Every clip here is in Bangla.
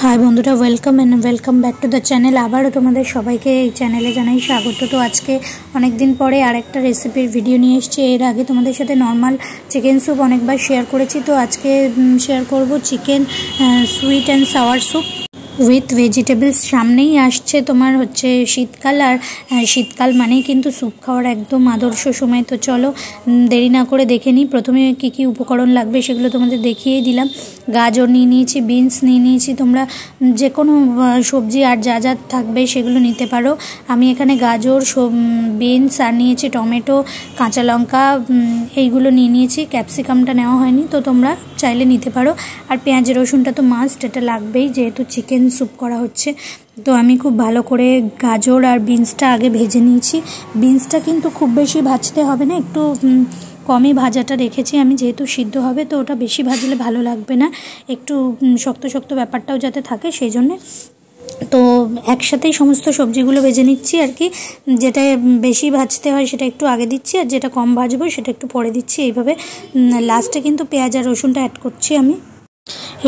हाई बंधुरा welcome and welcome back to the channel. आबारो तोमादेर सबाइके এই চ্যানেলে জানাই স্বাগত। তো আজকে অনেক দিন পরে আরেকটা রেসিপির ভিডিও নিয়ে এসেছি। এর আগে তোমাদের সাথে নরমাল চিকেন স্যুপ অনেকবার শেয়ার করেছি, তো আজকে শেয়ার করব chicken sweet and sour soup with vegetables. সামনেই আসছে তোমার হচ্ছে শীতকাল, আর শীতকাল মানেই কিন্তু স্যুপ খাওয়ার একদম আদর্শ সময়। তো চলো দেরি না করে দেখে নিই প্রথমে কি কি উপকরণ লাগবে, সেগুলো তোমাদের দেখিয়েই দিলাম। গাজর নিয়ে নিয়েছি, বিনস নিয়ে নিয়েছি, তোমরা যে কোনো সবজি আর যা যা থাকবে সেগুলো নিতে পারো। আমি এখানে গাজর, বিনস আর নিয়েছি টমেটো, কাঁচা লঙ্কা, এইগুলো নিয়ে নিয়েছি। ক্যাপসিকামটা নেওয়া হয়নি, তো তোমরা চাইলে নিতে পারো। আর পেঁয়াজ রসুনটা তো মাস্ট, এটা লাগবেই যেহেতু চিকেন স্যুপ করা হচ্ছে। তো আমি খুব ভালো করে গাজর আর বিনসটা আগে ভেজে নিয়েছি। বিনসটা কিন্তু খুব বেশি ভাজতে হবে না, একটু কমই ভাজাটা রেখেছি আমি, যেহেতু সিদ্ধ হবে তো ওটা বেশি ভাজলে ভালো লাগবে না, একটু শক্ত শক্ত ব্যাপারটাও যাতে থাকে সেই জন্যে। তো একসাথেই সমস্ত সবজিগুলো ভেজে নিচ্ছি আর কি, যেটা বেশি ভাজতে হয় সেটা একটু আগে দিচ্ছি, আর যেটা কম ভাজবো সেটা একটু পরে দিচ্ছি। এইভাবে লাস্টে কিন্তু পেঁয়াজ আর রসুনটা অ্যাড করছি আমি।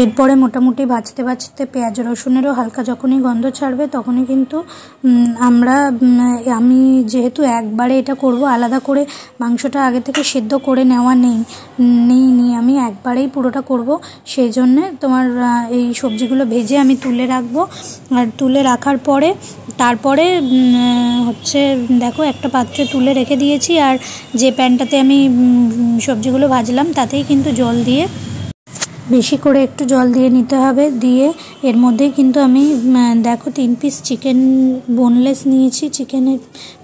এরপরে মোটামুটি ভাজতে ভাজতে পেঁয়াজ রসুনেরও হালকা যখনই গন্ধ ছাড়বে তখনই কিন্তু আমি যেহেতু একবারে এটা করব, আলাদা করে মাংসটা আগে থেকে সেদ্ধ করে নেওয়া নেই আমি একবারেই পুরোটা করব, সেই জন্যে তোমার এই সবজিগুলো ভেজে আমি তুলে রাখবো। আর তুলে রাখার পরে তারপরে হচ্ছে দেখো একটা পাত্রে তুলে রেখে দিয়েছি, আর যে প্যানটাতে আমি সবজিগুলো ভাজলাম তাতেই কিন্তু জল দিয়ে বেশি করে একটু জল দিয়ে নিতে হবে। দিয়ে এর মধ্যেই কিন্তু আমি দেখো 3 পিস চিকেন বোনলেস নিয়েছি, চিকেনের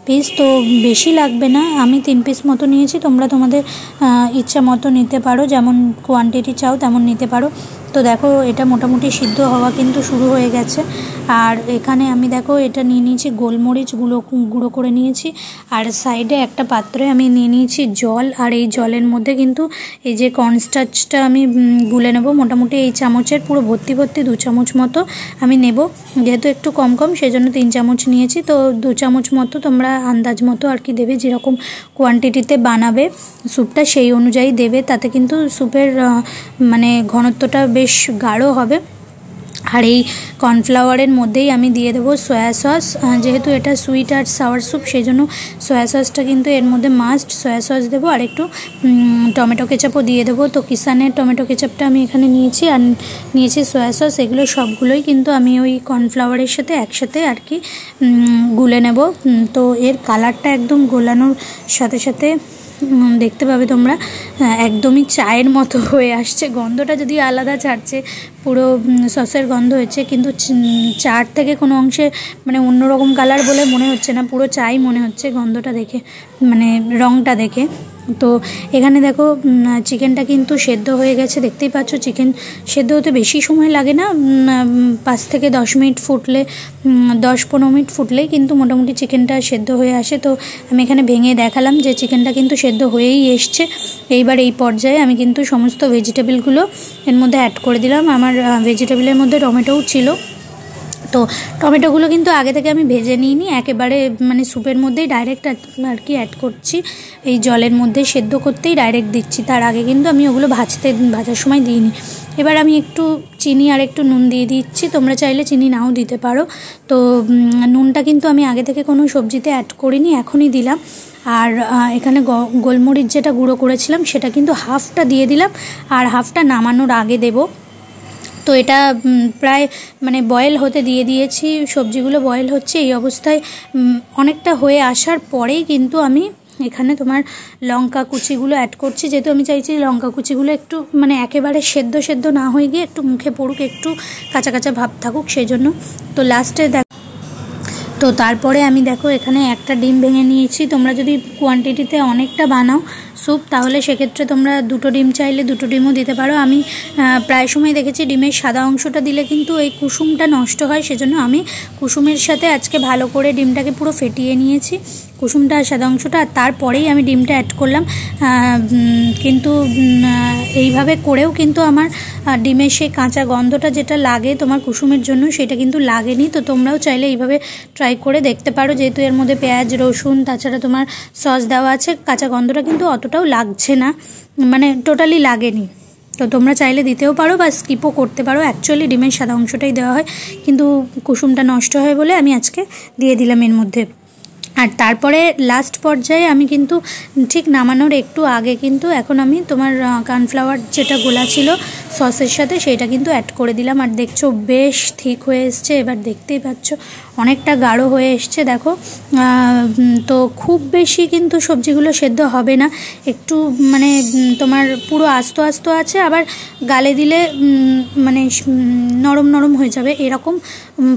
পিস তো বেশি লাগবে না, আমি 3 পিস মতো নিয়েছি, তোমরা তোমাদের ইচ্ছা মতো নিতে পারো, যেমন কোয়ান্টিটি চাও তেমন নিতে পারো। তো দেখো এটা মোটামুটি সিদ্ধ হওয়া কিন্তু শুরু হয়ে গেছে। আর এখানে আমি দেখো এটা নিয়ে নিয়েছি গোলমরিচ গুঁড়ো করে নিয়েছি, আর সাইডে একটা পাত্রে আমি নিয়ে নিয়েছি জল, আর এই জলের মধ্যে কিন্তু এই যে কর্নস্টার্চটা আমি গুলে নেব। মোটামুটি এই চামচের পুরো ভর্তি 2 চামচ মতো আমি নেব, যেহেতু একটু কম সেই জন্য 3 চামচ নিয়েছি। তো 2 চামচ মতো তোমরা আন্দাজ মতো আর কি দেবে, যেরকম কোয়ান্টিটিতে বানাবে স্যুপটা সেই অনুযায়ী দেবে, তাতে কিন্তু স্যুপের মানে ঘনত্বটা বেশ গাঢ় হবে। আর এই কর্নফ্লাওয়ারের মধ্যেই আমি দিয়ে দেবো সয়া সস, যেহেতু এটা সুইট আর সাওয়ার স্যুপ সেই জন্য সয়া সসটা কিন্তু এর মধ্যে মাস্ট। সয়া সস দেবো, আর একটু টমেটো কেচাপও দিয়ে দেবো। তো কিষানের টমেটো কেচাপটা আমি এখানে নিয়েছি, আর নিয়েছি সয়া সস, এগুলো সবগুলোই কিন্তু আমি ওই কর্নফ্লাওয়ারের সাথে একসাথে আর কি গুলে নেব। তো এর কালারটা একদম গোলানোর সাথে সাথে দেখতে পাবে তোমরা একদমই চায়ের মতো হয়ে আসছে, গন্ধটা যদি আলাদা ছাড়ছে, পুরো সসের গন্ধ হচ্ছে, কিন্তু চার থেকে কোনো অংশে মানে অন্যরকম কালার বলে মনে হচ্ছে না, পুরো চাই মনে হচ্ছে গন্ধটা দেখে, মানে রঙটা দেখে। তো এখানে দেখো চিকেনটা কিন্তু সেদ্ধ হয়ে গেছে, দেখতেই পাচ্ছ। চিকেন সেদ্ধ হতে বেশি সময় লাগে না, 5 থেকে 10 মিনিট ফুটলে 10-15 মিনিট ফুটলেই কিন্তু মোটামুটি চিকেনটা সেদ্ধ হয়ে আসে। তো আমি এখানে ভেঙে দেখালাম যে চিকেনটা কিন্তু সেদ্ধ হয়েই এসছে। এইবার এই পর্যায়ে আমি কিন্তু সমস্ত ভেজিটেবলগুলো এর মধ্যে অ্যাড করে দিলাম। আমার ভেজিটেবলের মধ্যে টমেটোও ছিল, তো টমেটোগুলো কিন্তু আগে থেকে আমি ভেজে নিইনি, একেবারে মানে স্যুপের মধ্যেই ডাইরেক্ট আর কি অ্যাড করছি, এই জলের মধ্যে সেদ্ধ করতেই ডাইরেক্ট দিচ্ছি, তার আগে কিন্তু আমি ওগুলো ভাজার সময় দিইনি। এবার আমি একটু চিনি আর একটু নুন দিয়ে দিচ্ছি, তোমরা চাইলে চিনি নাও দিতে পারো। তো নুনটা কিন্তু আমি আগে থেকে কোনো সবজিতে অ্যাড করিনি, এখনই দিলাম। আর এখানে গোলমরিচ যেটা গুঁড়ো করেছিলাম সেটা কিন্তু হাফটা দিয়ে দিলাম, আর হাফটা নামানোর আগে দেবো। তো এটা প্রায় মানে বয়েল হতে দিয়ে দিয়েছি, সবজিগুলো বয়েল হচ্ছে, এই অবস্থায় অনেকটা হয়ে আসার পরেই কিন্তু আমি এখানে তোমার লঙ্কা কুচিগুলো অ্যাড করছি, যেহেতু আমি চাইছি লঙ্কা কুচিগুলো একটু মানে একেবারে সেদ্ধ না হয়ে গিয়ে একটু মুখে পড়ুক, একটু কাঁচা কাঁচা ভাব থাকুক সেই জন্য। তো লাস্টে তো তারপরে আমি দেখো এখানে একটা ডিম ভেঙে নিয়েছি। তোমরা যদি কোয়ান্টিটিতে অনেকটা বানাও স্যুপ তাহলে সেক্ষেত্রে তোমরা 2টো ডিম চাইলে 2টো ডিমও দিতে পারো। আমি প্রায় সময় দেখেছি ডিমের সাদা অংশটা দিলে কিন্তু এই কুসুমটা নষ্ট হয়, সেজন্য আমি কুসুমের সাথে আজকে ভালো করে ডিমটাকে পুরো ফেটিয়ে নিয়েছি, কুসুমটা আর সাদা অংশটা, আর তারপরেই আমি ডিমটা অ্যাড করলাম। কিন্তু এইভাবে করেও কিন্তু আমার ডিমের সেই কাঁচা গন্ধটা যেটা লাগে তোমার কুসুমের জন্য সেটা কিন্তু লাগেনি। তো তোমরাও চাইলে এইভাবে ট্রাই করে দেখতে পারো, যেহেতু এর মধ্যে পেঁয়াজ রসুন তাছাড়া তোমার সস দেওয়া আছে, কাঁচা গন্ধটা কিন্তু অতটাও লাগছে না, মানে টোটালি লাগেনি। তো তোমরা চাইলে দিতেও পারো বা স্কিপও করতে পারো। অ্যাকচুয়ালি ডিমের সাদা অংশটাই দেওয়া হয়, কিন্তু কুসুমটা নষ্ট হয় বলে আমি আজকে দিয়ে দিলাম এর মধ্যে। আর তারপরে লাস্ট পর্যায়ে আমি কিন্তু ঠিক নামানোর একটু আগে কিন্তু এখন আমি তোমার কর্নফ্লাওয়ার যেটা গোলা ছিল সসের সাথে সেইটা কিন্তু অ্যাড করে দিলাম। আর দেখছো বেশ ঠিক হয়ে এসছে, এবার দেখতেই পাচ্ছ অনেকটা গাঢ় হয়ে এসছে দেখো। তো খুব বেশি কিন্তু সবজিগুলো সেদ্ধ হবে না, একটু মানে তোমার পুরো আস্ত আস্ত আছে, আবার গালে দিলে মানে নরম নরম হয়ে যাবে, এরকম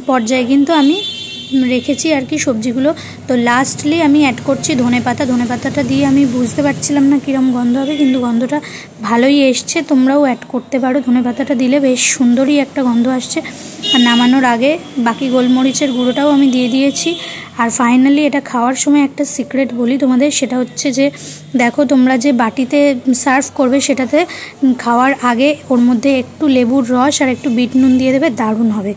পর্যায়ে কিন্তু আমি রেখেছি আর কি সবজিগুলো। তো লাস্টলি আমি অ্যাড করছি ধনেপাতা। ধনেপাতাটা দিয়ে আমি বুঝতে পারছিলাম না কীরকম গন্ধ হবে, কিন্তু গন্ধটা ভালোই এসছে, তোমরাও অ্যাড করতে পারো। ধনেপাতাটা দিলে বেশ সুন্দরই একটা গন্ধ আসছে। আর নামানোর আগে বাকি গোলমরিচের গুঁড়োটাও আমি দিয়ে দিয়েছি। আর ফাইনালি এটা খাওয়ার সময় একটা সিক্রেট বলি তোমাদের, সেটা হচ্ছে যে দেখো তোমরা যে বাটিতে সার্ভ করবে সেটাতে খাওয়ার আগে ওর মধ্যে একটু লেবুর রস আর একটু বিট নুন দিয়ে দেবে, দারুণ হবে।